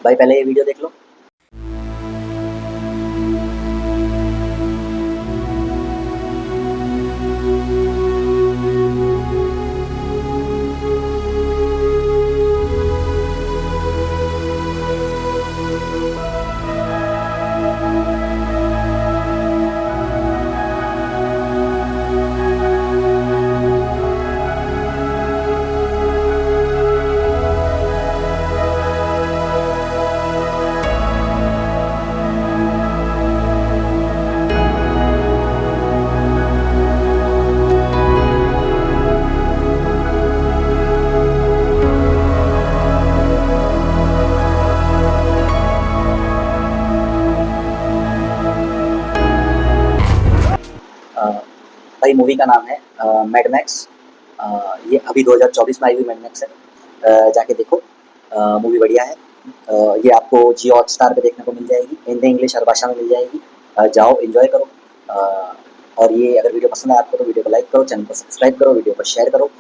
भाई पहले ये वीडियो देख लो। अ, भाई मूवी का नाम है मैड मैक्स। ये अभी 2024 में आई हुई मैड मैक्स है। जाके देखो, मूवी बढ़िया है। ये आपको जियो हॉटस्टार पे देखने को मिल जाएगी, हिंदी इंग्लिश हर भाषा में मिल जाएगी। जाओ एंजॉय करो। और ये अगर वीडियो पसंद है आपको तो वीडियो को लाइक करो, चैनल को सब्सक्राइब करो, वीडियो को शेयर करो।